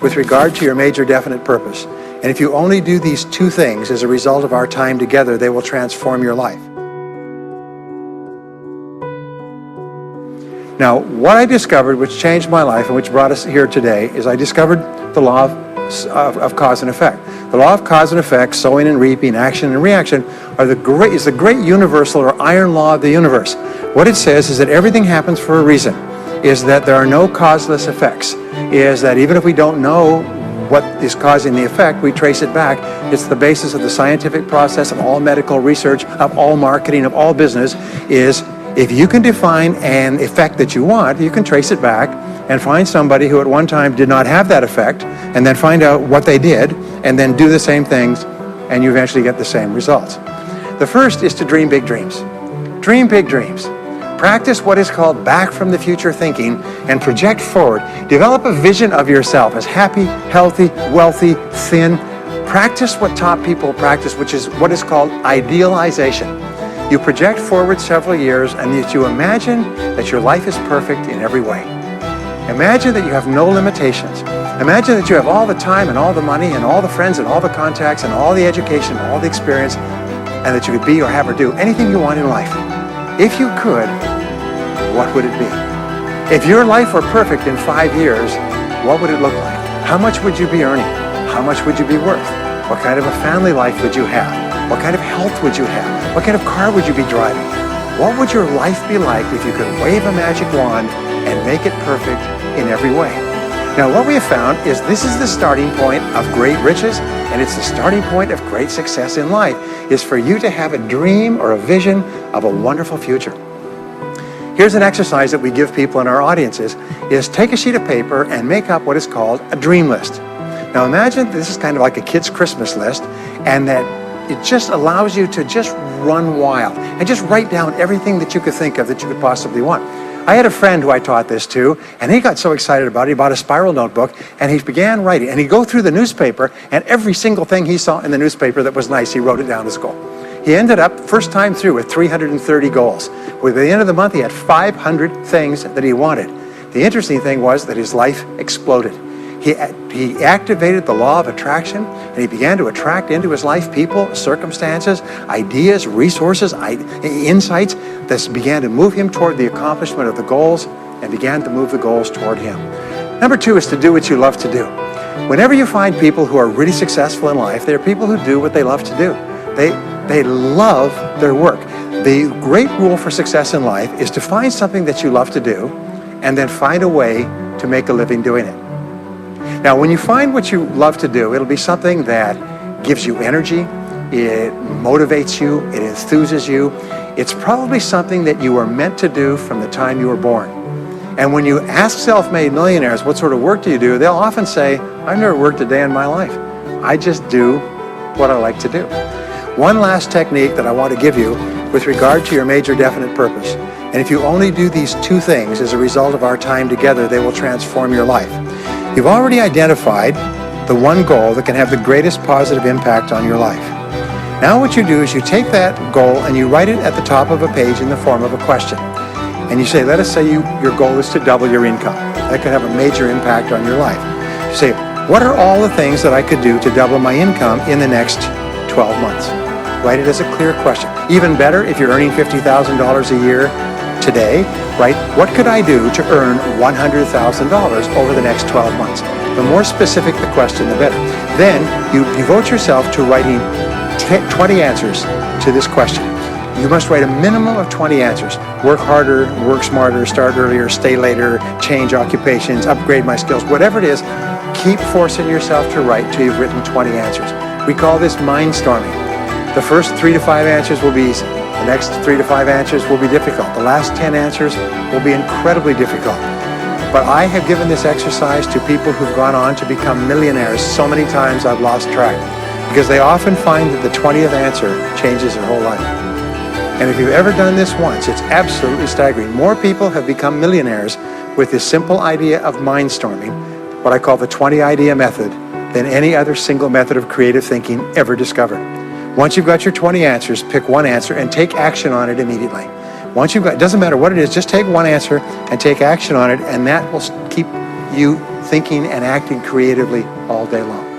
with regard to your major definite purpose. And if you only do these two things as a result of our time together, they will transform your life. Now, what I discovered, which changed my life and which brought us here today, is I discovered the law of cause and effect. The law of cause and effect, sowing and reaping, action and reaction, is the great universal or iron law of the universe. What it says is that everything happens for a reason, is that there are no causeless effects, is that even if we don't know what is causing the effect, we trace it back. It's the basis of the scientific process, of all medical research, of all marketing, of all business, is if you can define an effect that you want, you can trace it back and find somebody who at one time did not have that effect, and then find out what they did, and then do the same things, and you eventually get the same results. The first is to dream big dreams. Dream big dreams. Practice what is called back from the future thinking and project forward. Develop a vision of yourself as happy, healthy, wealthy, thin. Practice what top people practice, which is what is called idealization. You project forward several years and that you imagine that your life is perfect in every way. Imagine that you have no limitations. Imagine that you have all the time and all the money and all the friends and all the contacts and all the education and all the experience, and that you could be or have or do anything you want in life. If you could, what would it be? If your life were perfect in 5 years, what would it look like? How much would you be earning? How much would you be worth? What kind of a family life would you have? What kind of health would you have? What kind of car would you be driving? What would your life be like if you could wave a magic wand and make it perfect in every way? Now, what we have found is this is the starting point of great riches, and it's the starting point of great success in life, is for you to have a dream or a vision of a wonderful future. Here's an exercise that we give people in our audiences, is take a sheet of paper and make up what is called a dream list. Now imagine this is kind of like a kid's Christmas list, and that it just allows you to just run wild and just write down everything that you could think of that you could possibly want. I had a friend who I taught this to, and he got so excited about it, he bought a spiral notebook, and he began writing. And he'd go through the newspaper, and every single thing he saw in the newspaper that was nice, he wrote it down as a goal. He ended up, first time through, with 330 goals. By the end of the month, he had 500 things that he wanted. The interesting thing was that his life exploded. He activated the law of attraction, and he began to attract into his life people, circumstances, ideas, resources, insights that began to move him toward the accomplishment of the goals and began to move the goals toward him. Number 2 is to do what you love to do. Whenever you find people who are really successful in life, they're people who do what they love to do. They love their work. The great rule for success in life is to find something that you love to do and then find a way to make a living doing it. Now, when you find what you love to do, it'll be something that gives you energy, it motivates you, it enthuses you. It's probably something that you were meant to do from the time you were born. And when you ask self-made millionaires, what sort of work do you do? They'll often say, I've never worked a day in my life. I just do what I like to do. One last technique that I want to give you with regard to your major definite purpose. And if you only do these two things as a result of our time together, they will transform your life. You've already identified the one goal that can have the greatest positive impact on your life. Now what you do is you take that goal and you write it at the top of a page in the form of a question. And you say, let us say your goal is to double your income. That could have a major impact on your life. You say, what are all the things that I could do to double my income in the next 12 months? Write it as a clear question. Even better, if you're earning $50,000 a year today, right? What could I do to earn $100,000 over the next 12 months? The more specific the question, the better. Then you devote yourself to writing 20 answers to this question. You must write a minimum of 20 answers. Work harder, work smarter, start earlier, stay later, change occupations, upgrade my skills, whatever it is, keep forcing yourself to write till you've written 20 answers. We call this mind storming. The first 3 to 5 answers will be easy. The next 3 to 5 answers will be difficult. The last 10 answers will be incredibly difficult. But I have given this exercise to people who've gone on to become millionaires so many times I've lost track, because they often find that the 20th answer changes their whole life. And if you've ever done this once, it's absolutely staggering. More people have become millionaires with this simple idea of mind storming, what I call the 20 idea method, than any other single method of creative thinking ever discovered. Once you've got your 20 answers, pick one answer and take action on it immediately. Once you've got, it doesn't matter what it is, just take one answer and take action on it, and that will keep you thinking and acting creatively all day long.